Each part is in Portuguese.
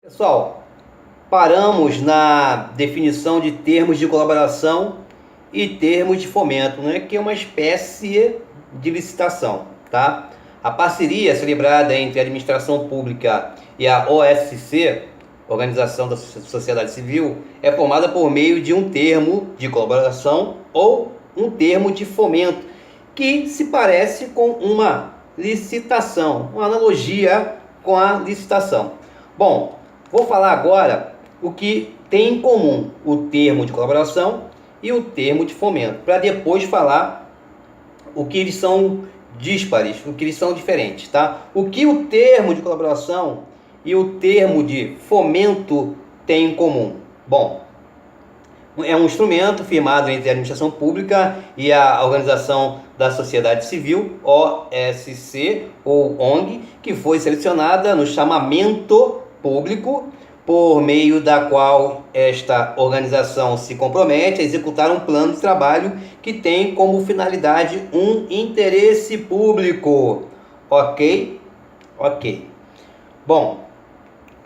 Pessoal, paramos na definição de termos de colaboração e termos de fomento, né? Que é uma espécie de licitação, tá? A parceria celebrada entre a administração pública e a OSC, Organização da Sociedade Civil, é formada por meio de um termo de colaboração ou um termo de fomento, que se parece com uma licitação, uma analogia com a licitação. Bom, vou falar agora o que tem em comum o termo de colaboração e o termo de fomento, para depois falar o que eles são díspares, o que eles são diferentes, tá? O que o termo de colaboração e o termo de fomento têm em comum? Bom, é um instrumento firmado entre a administração pública e a Organização da Sociedade Civil, OSC ou ONG, que foi selecionada no chamamento público, por meio da qual esta organização se compromete a executar um plano de trabalho que tem como finalidade um interesse público. Ok? Ok. Bom,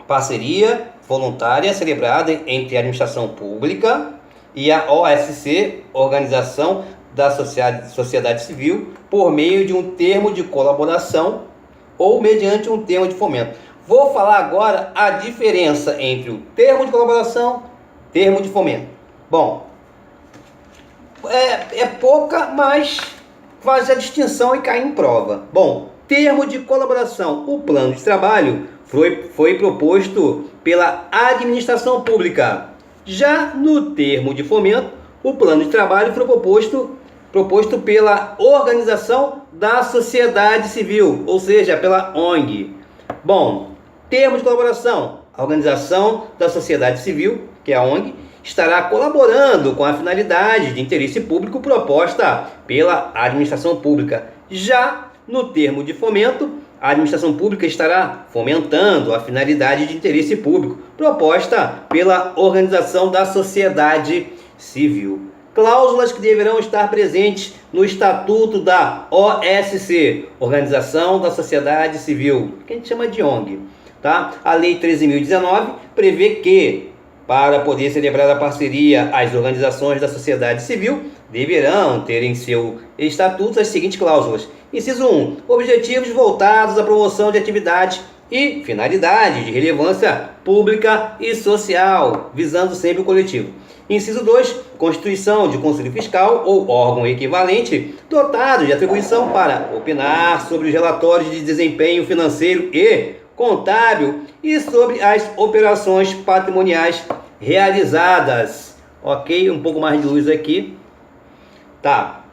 parceria voluntária celebrada entre a administração pública e a OSC, Organização da Sociedade Civil, por meio de um termo de colaboração ou mediante um termo de fomento. Vou falar agora a diferença entre o termo de colaboração e termo de fomento. Bom, é pouca, mas faz a distinção e cai em prova. Bom, termo de colaboração, o plano de trabalho foi proposto pela administração pública. Já no termo de fomento, o plano de trabalho foi proposto pela Organização da Sociedade Civil, ou seja, pela ONG. Bom, termo de colaboração, a Organização da Sociedade Civil, que é a ONG, estará colaborando com a finalidade de interesse público proposta pela administração pública. Já no termo de fomento, a administração pública estará fomentando a finalidade de interesse público proposta pela Organização da Sociedade Civil. Cláusulas que deverão estar presentes no Estatuto da OSC, Organização da Sociedade Civil, que a gente chama de ONG. Tá? A Lei 13.019 prevê que, para poder celebrar a parceria, as organizações da sociedade civil deverão ter em seu estatuto as seguintes cláusulas. Inciso 1. Objetivos voltados à promoção de atividades e finalidades de relevância pública e social, visando sempre o coletivo. Inciso 2. Constituição de conselho fiscal ou órgão equivalente dotado de atribuição para opinar sobre os relatórios de desempenho financeiro e contábil e sobre as operações patrimoniais realizadas. Ok? Um pouco mais de luz aqui. Tá.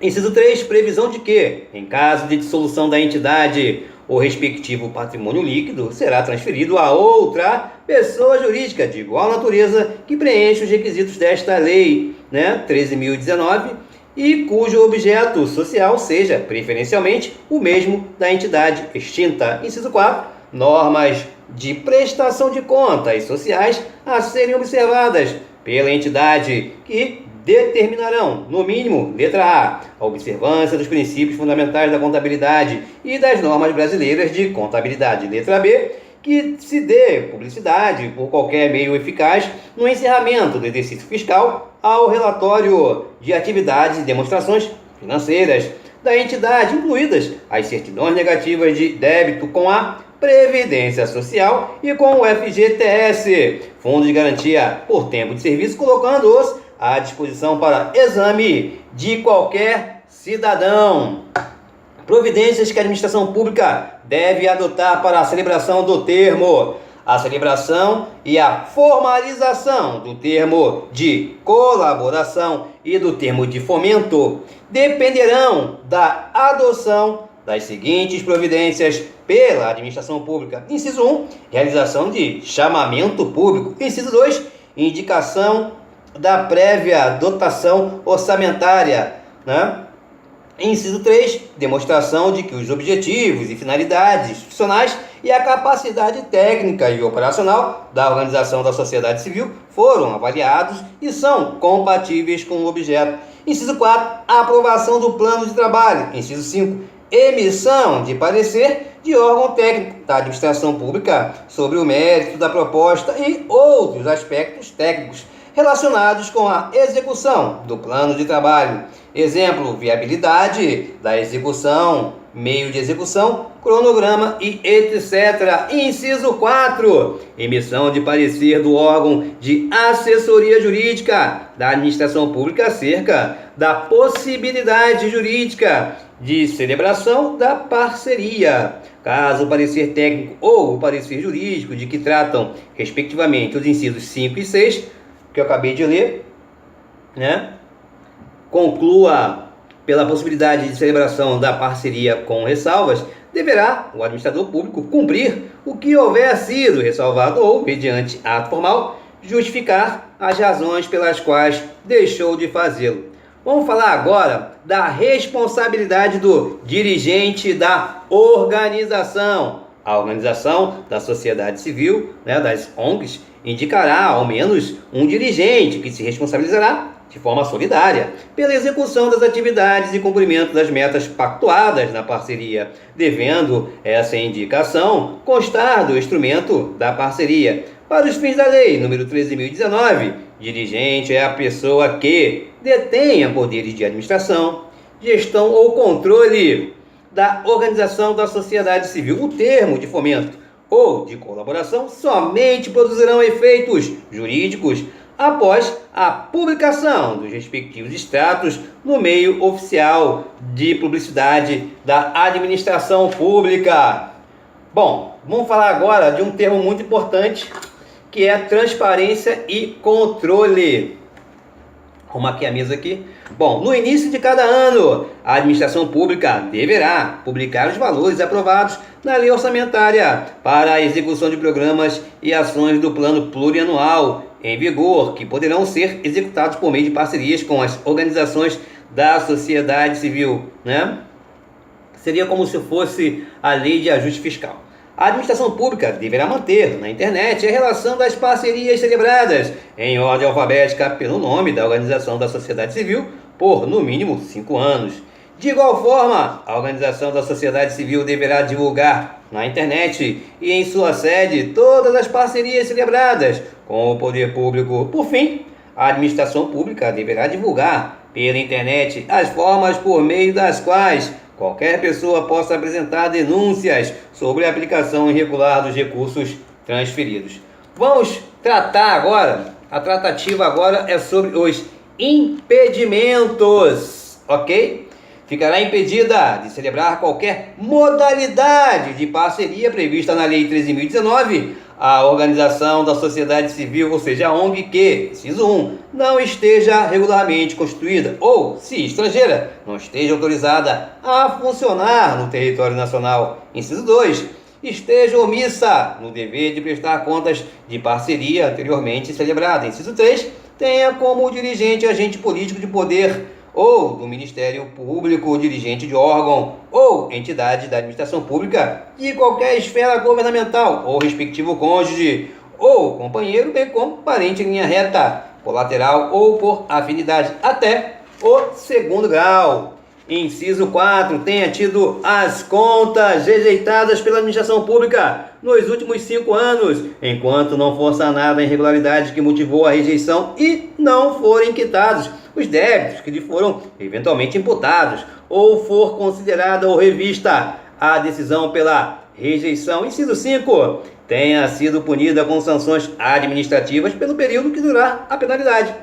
Inciso 3. Previsão de que, em caso de dissolução da entidade, o respectivo patrimônio líquido será transferido a outra pessoa jurídica de igual natureza que preenche os requisitos desta lei, 13.019, e cujo objeto social seja, preferencialmente, o mesmo da entidade extinta. Inciso 4. Normas de prestação de contas sociais a serem observadas pela entidade que determinarão, no mínimo, letra A observância dos princípios fundamentais da contabilidade e das normas brasileiras de contabilidade. Letra B, que se dê publicidade por qualquer meio eficaz no encerramento do exercício fiscal ao relatório de atividades e demonstrações financeiras da entidade, incluídas as certidões negativas de débito com a Previdência Social e com o FGTS, Fundo de Garantia por Tempo de Serviço, colocando-os à disposição para exame de qualquer cidadão. Providências que a administração pública deve adotar para a celebração do termo. A celebração e a formalização do termo de colaboração e do termo de fomento dependerão da adoção das seguintes providências pela administração pública. Inciso 1, realização de chamamento público. Inciso 2, indicação da prévia dotação orçamentária, Inciso 3, demonstração de que os objetivos e finalidades institucionais e a capacidade técnica e operacional da organização da sociedade civil foram avaliados e são compatíveis com o objeto. Inciso 4, a aprovação do plano de trabalho. Inciso 5, emissão de parecer de órgão técnico da administração pública sobre o mérito da proposta e outros aspectos técnicos relacionados com a execução do plano de trabalho. Exemplo, viabilidade da execução, meio de execução, cronograma e etc. Inciso 4. Emissão de parecer do órgão de assessoria jurídica da administração pública acerca da possibilidade jurídica de celebração da parceria. Caso o parecer técnico ou o parecer jurídico de que tratam, respectivamente, os incisos 5 e 6, que eu acabei de ler, conclua pela possibilidade de celebração da parceria com ressalvas, deverá o administrador público cumprir o que houver sido ressalvado ou, mediante ato formal, justificar as razões pelas quais deixou de fazê-lo. Vamos falar agora da responsabilidade do dirigente da organização. A organização da sociedade civil, das ONGs, indicará ao menos um dirigente que se responsabilizará de forma solidária pela execução das atividades e cumprimento das metas pactuadas na parceria, devendo essa indicação constar do instrumento da parceria. Para os fins da lei número 13.019, dirigente é a pessoa que detenha poderes de administração, gestão ou controle da organização da sociedade civil. O termo de fomento ou de colaboração somente produzirão efeitos jurídicos após a publicação dos respectivos extratos no meio oficial de publicidade da administração pública. Bom, vamos falar agora de um termo muito importante, que é transparência e controle. Arruma aqui a mesa aqui. Bom, no início de cada ano, a administração pública deverá publicar os valores aprovados na lei orçamentária para a execução de programas e ações do plano plurianual em vigor, que poderão ser executados por meio de parcerias com as organizações da sociedade civil, Seria como se fosse a lei de ajuste fiscal. A administração pública deverá manter na internet a relação das parcerias celebradas em ordem alfabética pelo nome da organização da sociedade civil por, no mínimo, 5 anos. De igual forma, a organização da sociedade civil deverá divulgar na internet e em sua sede todas as parcerias celebradas com o poder público. Por fim, a administração pública deverá divulgar pela internet as formas por meio das quais qualquer pessoa possa apresentar denúncias sobre a aplicação irregular dos recursos transferidos. Vamos tratar agora, a tratativa agora é sobre os impedimentos, ok? Ficará impedida de celebrar qualquer modalidade de parceria prevista na Lei 13.019 a organização da sociedade civil, ou seja, a ONG que, inciso 1, não esteja regularmente constituída ou, se estrangeira, não esteja autorizada a funcionar no território nacional. Inciso 2, esteja omissa no dever de prestar contas de parceria anteriormente celebrada. Inciso 3, tenha como dirigente agente político de poder ou do Ministério Público, dirigente de órgão ou entidade da administração pública de qualquer esfera governamental, ou respectivo cônjuge ou companheiro, bem como parente em linha reta, colateral ou por afinidade, até o 2º grau. Inciso 4, tenha tido as contas rejeitadas pela administração pública nos últimos 5 anos, enquanto não for sanada a irregularidade que motivou a rejeição e não forem quitados os débitos que lhe foram eventualmente imputados, ou for considerada ou revista a decisão pela rejeição. Inciso 5, tenha sido punida com sanções administrativas pelo período que durar a penalidade.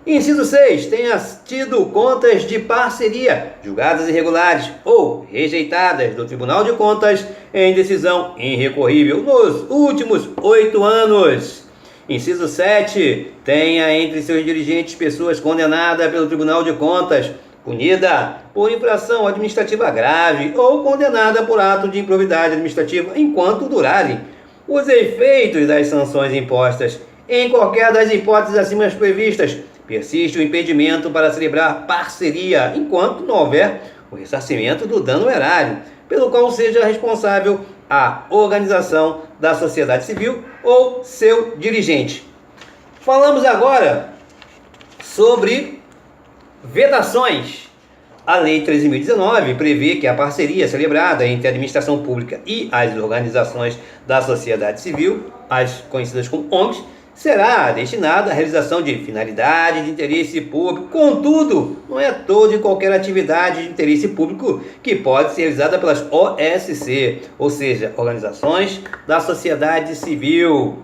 Inciso 6, tenha tido contas de parceria julgadas irregulares ou rejeitadas do Tribunal de Contas em decisão irrecorrível nos últimos 8 anos. Inciso 7, tenha entre seus dirigentes pessoas condenadas pelo Tribunal de Contas, punida por infração administrativa grave ou condenada por ato de improbidade administrativa enquanto durarem os efeitos das sanções impostas. Em qualquer das hipóteses acima previstas, persiste o impedimento para celebrar parceria enquanto não houver o ressarcimento do dano erário, pelo qual seja responsável a organização da sociedade civil ou seu dirigente. Falamos agora sobre vedações. A Lei 13.019 prevê que a parceria celebrada entre a administração pública e as organizações da sociedade civil, as conhecidas como ONGs, será destinada à realização de finalidade de interesse público. Contudo, não é toda e qualquer atividade de interesse público que pode ser realizada pelas OSC, ou seja, organizações da sociedade civil.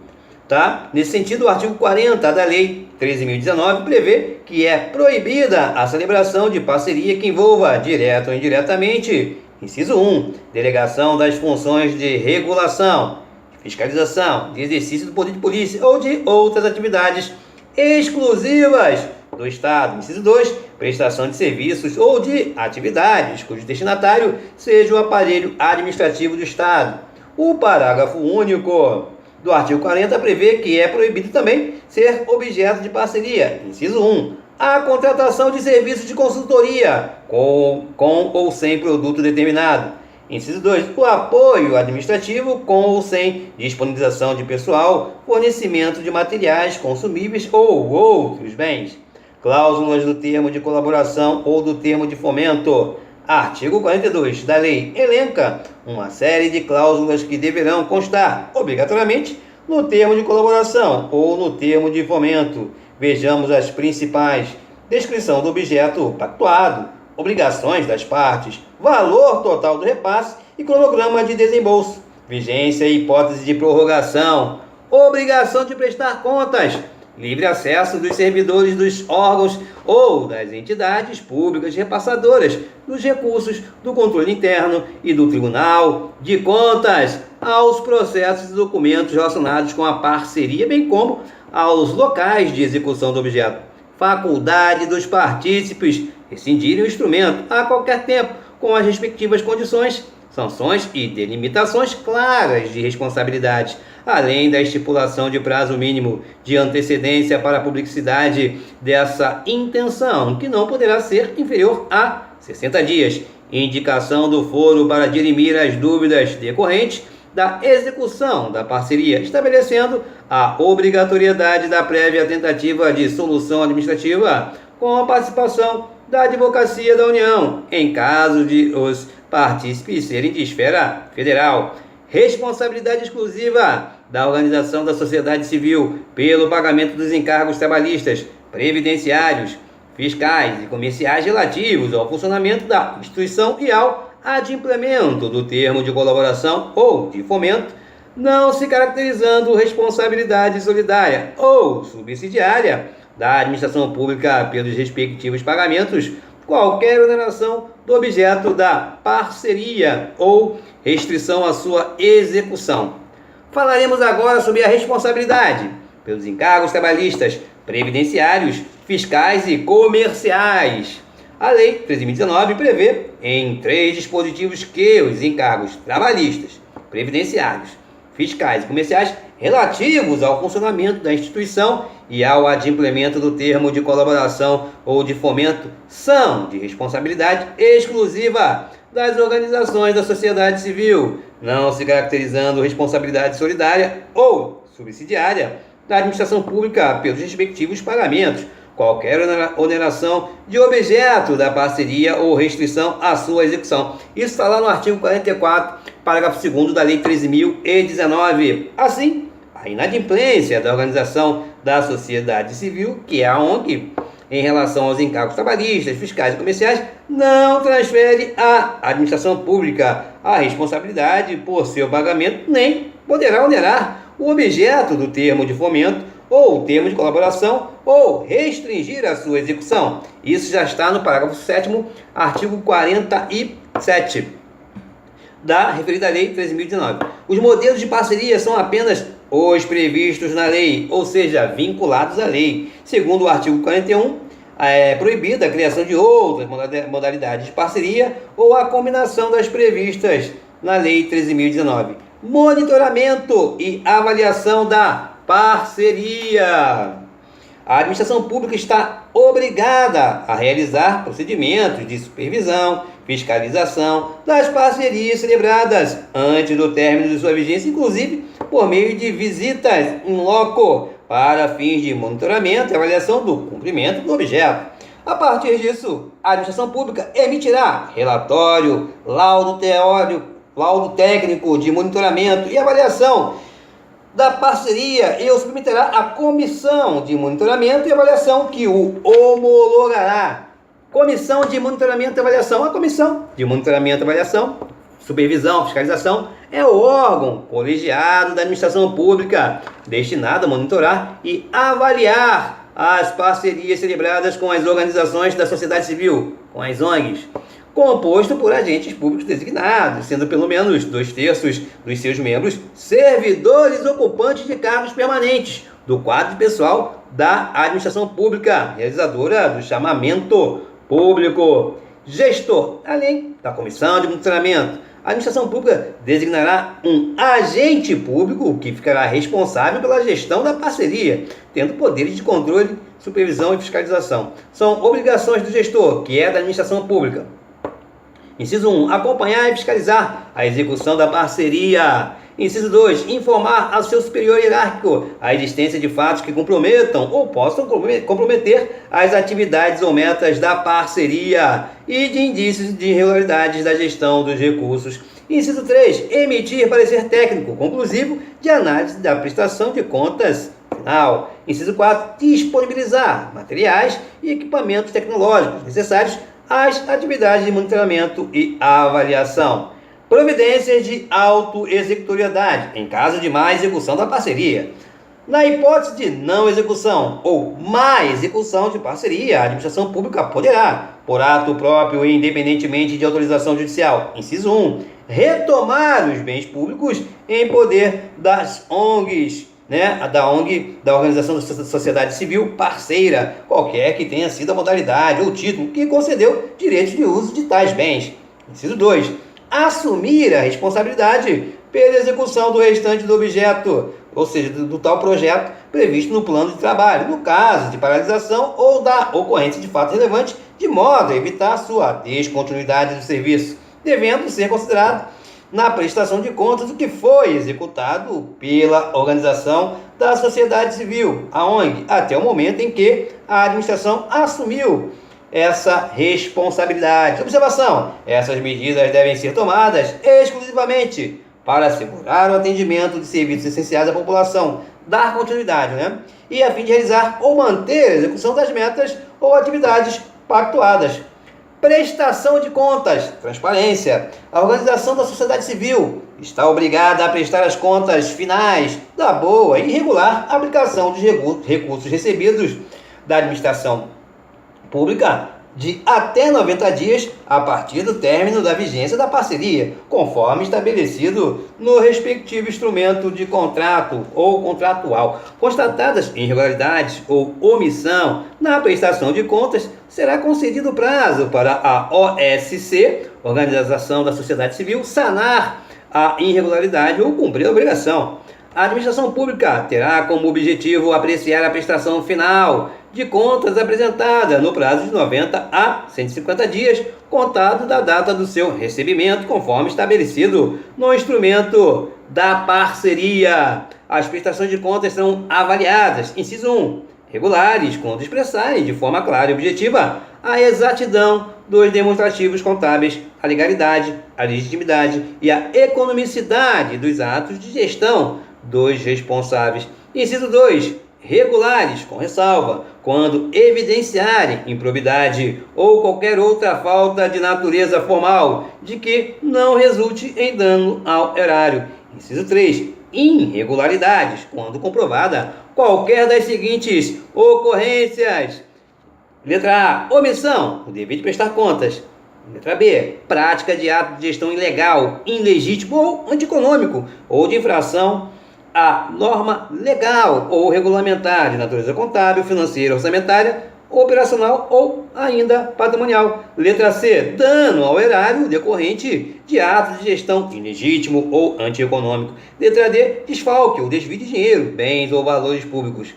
Tá? Nesse sentido, o artigo 40 da Lei 13.019 prevê que é proibida a celebração de parceria que envolva, direto ou indiretamente, inciso 1, delegação das funções de regulação, fiscalização, de exercício do poder de polícia ou de outras atividades exclusivas do Estado. Inciso 2, prestação de serviços ou de atividades cujo destinatário seja o aparelho administrativo do Estado. O parágrafo único do artigo 40 prevê que é proibido também ser objeto de parceria. Inciso 1. A contratação de serviços de consultoria com ou sem produto determinado. Inciso 2. O apoio administrativo com ou sem disponibilização de pessoal, fornecimento de materiais consumíveis ou outros bens. Cláusulas do termo de colaboração ou do termo de fomento. Artigo 42 da lei elenca uma série de cláusulas que deverão constar obrigatoriamente no termo de colaboração ou no termo de fomento. Vejamos as principais: descrição do objeto pactuado, obrigações das partes, valor total do repasse e cronograma de desembolso, vigência e hipótese de prorrogação, obrigação de prestar contas, livre acesso dos servidores dos órgãos ou das entidades públicas repassadoras dos recursos do controle interno e do Tribunal de Contas aos processos e documentos relacionados com a parceria, bem como aos locais de execução do objeto. Faculdade dos partícipes rescindirem o instrumento a qualquer tempo, com as respectivas condições, sanções e delimitações claras de responsabilidade, além da estipulação de prazo mínimo de antecedência para a publicidade dessa intenção, que não poderá ser inferior a 60 dias. Indicação do foro para dirimir as dúvidas decorrentes da execução da parceria, estabelecendo a obrigatoriedade da prévia tentativa de solução administrativa com a participação da Advocacia da União, em caso de os partícipes serem de esfera federal. Responsabilidade exclusiva da organização da sociedade civil pelo pagamento dos encargos trabalhistas, previdenciários, fiscais e comerciais relativos ao funcionamento da instituição e ao adimplemento do termo de colaboração ou de fomento, não se caracterizando responsabilidade solidária ou subsidiária da administração pública pelos respectivos pagamentos, qualquer oneração do objeto da parceria ou restrição à sua execução. Falaremos agora sobre a responsabilidade pelos encargos trabalhistas, previdenciários, fiscais e comerciais. A Lei 13.019 prevê em 3 dispositivos que os encargos trabalhistas, previdenciários, fiscais e comerciais relativos ao funcionamento da instituição e ao adimplemento do termo de colaboração ou de fomento são de responsabilidade exclusiva das organizações da sociedade civil, não se caracterizando responsabilidade solidária ou subsidiária da administração pública pelos respectivos pagamentos, qualquer oneração de objeto da parceria ou restrição à sua execução. Isso está lá no artigo 44, parágrafo 2º da Lei 13.019. Assim, a inadimplência da organização da sociedade civil, que é a ONG, em relação aos encargos trabalhistas, fiscais e comerciais, não transfere à administração pública a responsabilidade por seu pagamento, nem poderá onerar o objeto do termo de fomento ou termo de colaboração ou restringir a sua execução. Isso já está no parágrafo 7º, artigo 47 da referida Lei 13.019. Os modelos de parceria são apenas os previstos na lei, ou seja, vinculados à lei. Segundo o artigo 41, é proibida a criação de outras modalidades de parceria ou a combinação das previstas na Lei 13.019. Monitoramento e avaliação da parceria. A administração pública está obrigada a realizar procedimentos de supervisão, fiscalização das parcerias celebradas antes do término de sua vigência, inclusive por meio de visitas in loco para fins de monitoramento e avaliação do cumprimento do objeto. A partir disso, a administração pública emitirá relatório, laudo teórico, laudo técnico de monitoramento e avaliação da parceria e o submeterá à comissão de monitoramento e avaliação que o homologará. Comissão de monitoramento e avaliação. A comissão de monitoramento e avaliação, supervisão, fiscalização, é o órgão colegiado da administração pública destinado a monitorar e avaliar as parcerias celebradas com as organizações da sociedade civil, com as ONGs, composto por agentes públicos designados, sendo pelo menos 2/3 dos seus membros servidores ocupantes de cargos permanentes do quadro pessoal da administração pública, realizadora do chamamento público. Gestor, além da comissão de monitoramento, a administração pública designará um agente público que ficará responsável pela gestão da parceria, tendo poderes de controle, supervisão e fiscalização. São obrigações do gestor, que é da administração pública. Inciso 1. Acompanhar e fiscalizar a execução da parceria. Inciso 2. Informar ao seu superior hierárquico a existência de fatos que comprometam ou possam comprometer as atividades ou metas da parceria e de indícios de irregularidades da gestão dos recursos. Inciso 3. Emitir parecer técnico conclusivo de análise da prestação de contas final. Inciso 4. Disponibilizar materiais e equipamentos tecnológicos necessários às atividades de monitoramento e avaliação. Providências de autoexecutoriedade em caso de má execução da parceria. Na hipótese de não execução ou má execução de parceria, a administração pública poderá, por ato próprio e independentemente de autorização judicial, inciso 1, retomar os bens públicos em poder das ONGs, da Organização da Sociedade Civil parceira, qualquer que tenha sido a modalidade ou título que concedeu direitos de uso de tais bens. Inciso 2. Assumir a responsabilidade pela execução do restante do objeto, ou seja, do tal projeto previsto no plano de trabalho, no caso de paralisação ou da ocorrência de fato relevante, de modo a evitar sua descontinuidade do serviço, devendo ser considerado na prestação de contas o que foi executado pela organização da sociedade civil, a ONG, até o momento em que a administração assumiu essa responsabilidade. Observação: essas medidas devem ser tomadas exclusivamente para assegurar o atendimento de serviços essenciais à população, dar continuidade, e a fim de realizar ou manter a execução das metas ou atividades pactuadas. Prestação de contas, transparência. A organização da sociedade civil está obrigada a prestar as contas finais da boa e regular aplicação dos recursos recebidos da administração pública de até 90 dias a partir do término da vigência da parceria, conforme estabelecido no respectivo instrumento de contrato ou contratual. Constatadas irregularidades ou omissão na prestação de contas, será concedido prazo para a OSC, Organização da Sociedade Civil, sanar a irregularidade ou cumprir a obrigação. A administração pública terá como objetivo apreciar a prestação final de contas apresentada no prazo de 90 a 150 dias, contado da data do seu recebimento, conforme estabelecido no instrumento da parceria. As prestações de contas são avaliadas, inciso 1, regulares, quando expressarem de forma clara e objetiva a exatidão dos demonstrativos contábeis, a legalidade, a legitimidade e a economicidade dos atos de gestão dos responsáveis. Inciso 2. Regulares, com ressalva, quando evidenciarem improbidade ou qualquer outra falta de natureza formal, de que não resulte em dano ao erário. Inciso 3. Irregularidades, quando comprovada qualquer das seguintes ocorrências. Letra A. Omissão, o dever de prestar contas. Letra B. Prática de ato de gestão ilegal, ilegítimo ou antieconômico, ou de infração a norma legal ou regulamentar de natureza contábil, financeira, orçamentária, operacional ou ainda patrimonial. Letra C. Dano ao erário decorrente de ato de gestão ilegítimo ou antieconômico. Letra D. Desfalque ou desvio de dinheiro, bens ou valores públicos.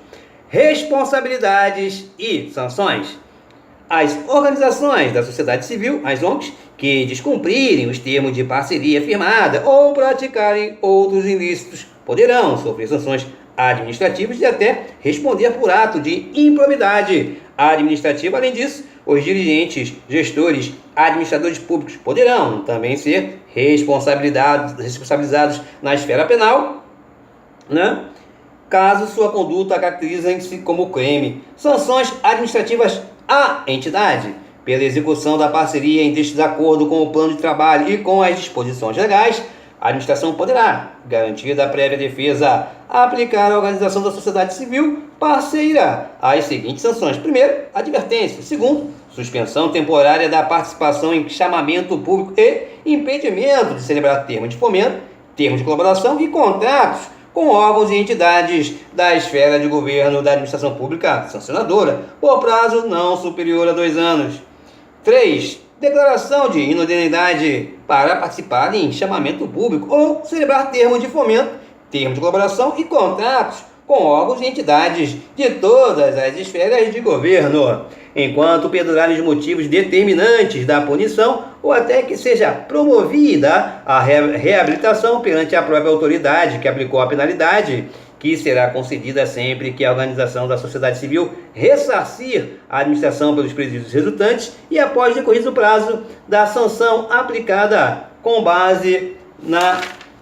Responsabilidades e sanções. As organizações da sociedade civil, as ONGs, que descumprirem os termos de parceria firmada ou praticarem outros ilícitos, poderão sofrer sanções administrativas e até responder por ato de improbidade administrativa. Além disso, os dirigentes, gestores, administradores públicos poderão também ser responsabilizados na esfera penal, né? Caso sua conduta caracterize-se como crime. Sanções administrativas à entidade pela execução da parceria em desacordo com o plano de trabalho e com as disposições legais. A administração poderá, garantida a prévia defesa, aplicar à organização da sociedade civil parceira as seguintes sanções. Primeiro, advertência. Segundo, suspensão temporária da participação em chamamento público e impedimento de celebrar termos de fomento, termos de colaboração e contratos com órgãos e entidades da esfera de governo da administração pública sancionadora, por prazo não superior a 2 anos. 3. Declaração de inutilidade para participar em chamamento público ou celebrar termos de fomento, termos de colaboração e contratos com órgãos e entidades de todas as esferas de governo, enquanto perdurarem os motivos determinantes da punição ou até que seja promovida a reabilitação perante a própria autoridade que aplicou a penalidade, que será concedida sempre que a organização da sociedade civil ressarcir a administração pelos prejuízos resultantes e após decorrido o prazo da sanção aplicada com base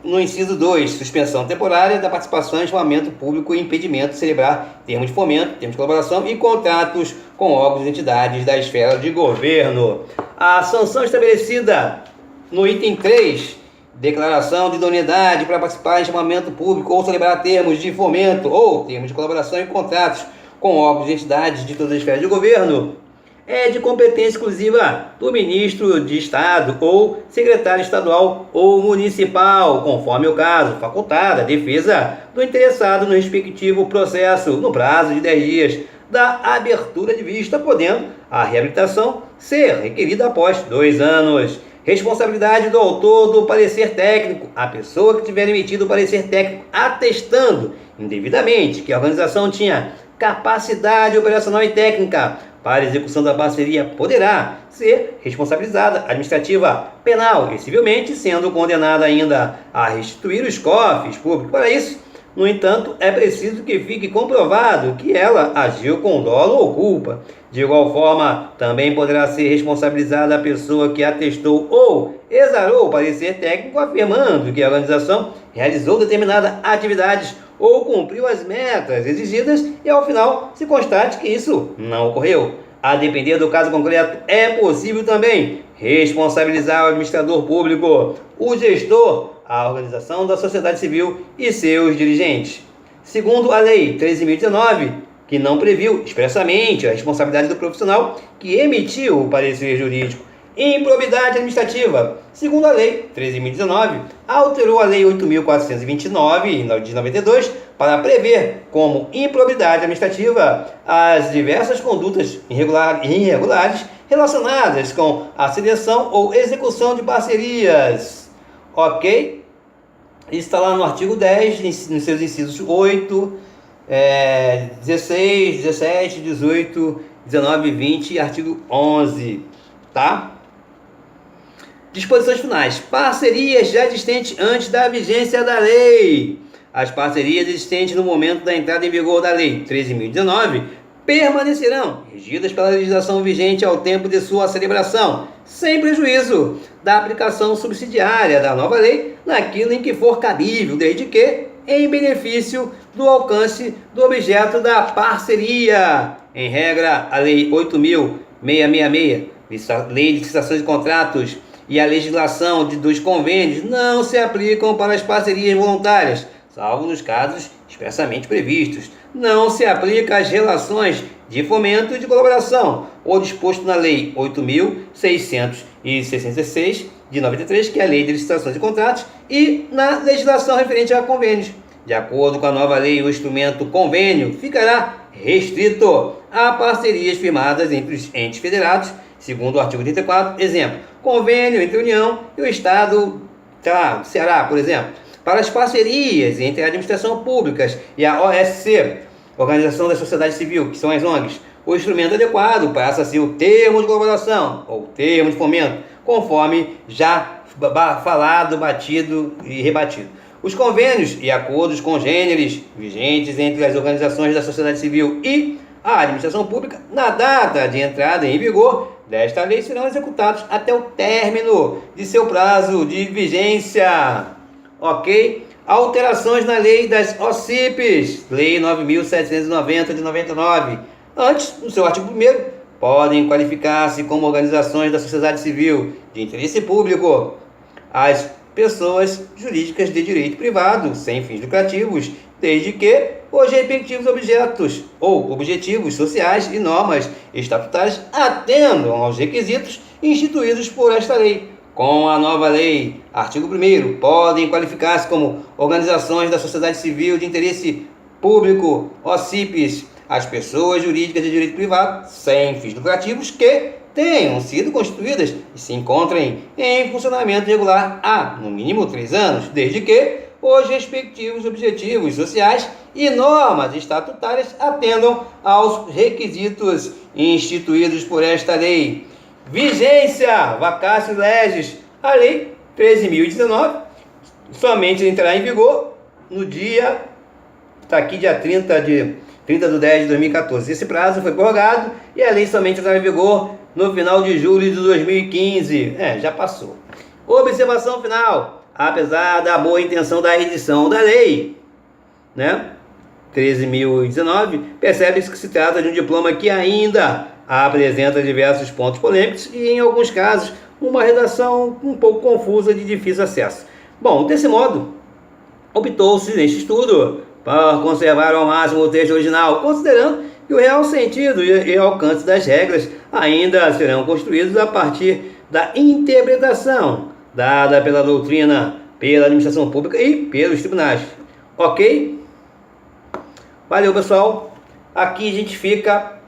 no inciso 2, suspensão temporária da participação em chamamento público e impedimento de celebrar termos de fomento, termos de colaboração e contratos com órgãos e entidades da esfera de governo. A sanção estabelecida no item 3, declaração de idoneidade para participar em chamamento público ou celebrar termos de fomento ou termos de colaboração e contratos com órgãos e entidades de todas as esferas de governo, é de competência exclusiva do ministro de Estado ou secretário estadual ou municipal, conforme o caso, facultada a defesa do interessado no respectivo processo no prazo de 10 dias da abertura de vista, podendo a reabilitação ser requerida após 2 anos. Responsabilidade do autor do parecer técnico, a pessoa que tiver emitido o parecer técnico atestando indevidamente que a organização tinha capacidade operacional e técnica para execução da parceria poderá ser responsabilizada administrativa, penal e civilmente, sendo condenada ainda a restituir os cofres públicos. Para isso, no entanto, é preciso que fique comprovado que ela agiu com dolo ou culpa. De igual forma, também poderá ser responsabilizada a pessoa que atestou ou exarou o parecer técnico afirmando que a organização realizou determinadas atividades ou cumpriu as metas exigidas e ao final se constate que isso não ocorreu. A depender do caso concreto, é possível também responsabilizar o administrador público, o gestor, a organização da sociedade civil e seus dirigentes. Segundo a Lei 13.019, que não previu expressamente a responsabilidade do profissional que emitiu o parecer jurídico. Improbidade administrativa. Segundo a Lei 13.019, alterou a Lei 8.429, de 92, para prever como improbidade administrativa as diversas condutas irregulares relacionadas com a seleção ou execução de parcerias. Ok? Isso está lá no artigo 10, nos seus incisos 8, 16, 17, 18, 19, 20 e artigo 11. Tá? Disposições finais. Parcerias já existentes antes da vigência da lei. As parcerias existentes no momento da entrada em vigor da Lei 13.019 permanecerão regidas pela legislação vigente ao tempo de sua celebração, sem prejuízo da aplicação subsidiária da nova lei naquilo em que for cabível, desde que em benefício do alcance do objeto da parceria. Em regra, a Lei 8.666, Lei de Licitações de Contratos, e a legislação dos convênios não se aplicam para as parcerias voluntárias, salvo nos casos expressamente previstos. Não se aplica às relações de fomento e de colaboração, o disposto na Lei 8.666, de 93, que é a Lei de Licitações de Contratos, e na legislação referente a convênios. De acordo com a nova lei, o instrumento convênio ficará restrito a parcerias firmadas entre os entes federados, segundo o artigo 34, exemplo, convênio entre a União e o Estado, do Ceará, por exemplo. Para as parcerias entre a administração pública e a OSC, Organização da Sociedade Civil, que são as ONGs, o instrumento adequado passa a ser o termo de colaboração ou termo de fomento, conforme já falado, batido e rebatido. Os convênios e acordos congêneres vigentes entre as organizações da sociedade civil e à administração pública, na data de entrada em vigor desta lei, serão executados até o término de seu prazo de vigência. Ok? Alterações na lei das OCPs, Lei 9.790 de 99. Antes, no seu artigo 1º, podem qualificar-se como organizações da sociedade civil de interesse público as pessoas jurídicas de direito privado, sem fins lucrativos, desde que os respectivos objetos ou objetivos sociais e normas estatutárias atendam aos requisitos instituídos por esta lei. Com a nova lei, artigo 1º, podem qualificar-se como organizações da sociedade civil de interesse público, OCPs, as pessoas jurídicas de direito privado, sem fins lucrativos, que tenham sido constituídas e se encontrem em funcionamento regular há, no mínimo, 3 anos, desde que os respectivos objetivos sociais e normas estatutárias atendam aos requisitos instituídos por esta lei. Vigência, vacatio legis, a lei 13.019 somente entrará em vigor no dia, está aqui dia 30 de 2014. Esse prazo foi prorrogado e a lei somente entrará em vigor no final de julho de 2015. Já passou. Observação final. Apesar da boa intenção da edição da lei, 13.019, percebe-se que se trata de um diploma que ainda apresenta diversos pontos polêmicos e, em alguns casos, uma redação um pouco confusa de difícil acesso. Bom, desse modo, optou-se neste estudo para conservar ao máximo o texto original, considerando que o real sentido e alcance das regras ainda serão construídos a partir da interpretação dada pela doutrina, pela administração pública e pelos tribunais. Ok? Valeu, pessoal. Aqui a gente fica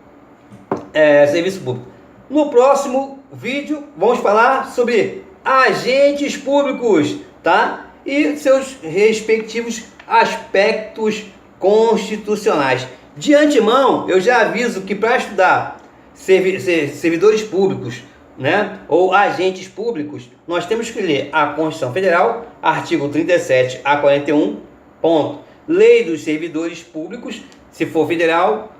serviço público. No próximo vídeo vamos falar sobre agentes públicos, tá? E seus respectivos aspectos constitucionais. De antemão, eu já aviso que para estudar servidores públicos, ou agentes públicos, nós temos que ler a Constituição Federal, artigo 37 a 41, ponto. Lei dos servidores públicos, se for federal,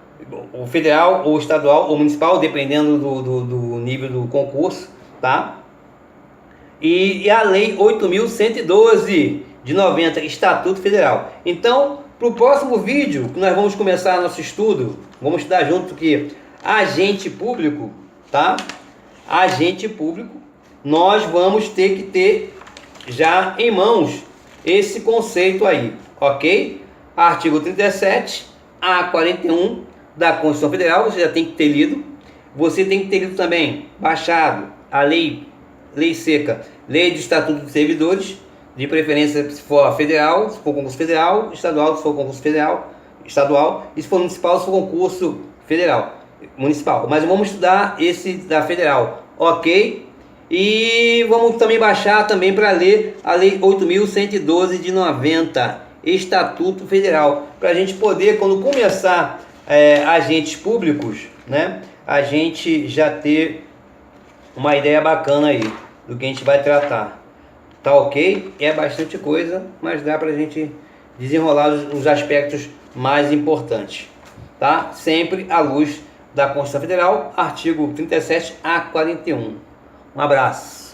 ou estadual, ou municipal, dependendo do nível do concurso, tá? E a Lei 8.112 de 90, Estatuto Federal. Então, para o próximo vídeo, que nós vamos começar nosso estudo, vamos estudar junto que agente público, tá? Agente público, nós vamos ter que ter já em mãos esse conceito aí, ok? Artigo 37 a 41 da Constituição Federal, você já tem que ter lido. Você tem que ter lido também, baixado a lei seca, Lei do Estatuto dos Servidores, de preferência se for federal, se for concurso federal, estadual, se for concurso federal, estadual, e se for municipal, se for concurso federal, municipal. Mas vamos estudar esse da federal, ok? E vamos também baixar também para ler a Lei 8.112 de 90, Estatuto Federal, para a gente poder, quando começar agentes públicos, a gente já ter uma ideia bacana aí do que a gente vai tratar. Tá ok? É bastante coisa, mas dá pra gente desenrolar os aspectos mais importantes, tá? Sempre à luz da Constituição Federal, artigo 37 a 41. Um abraço.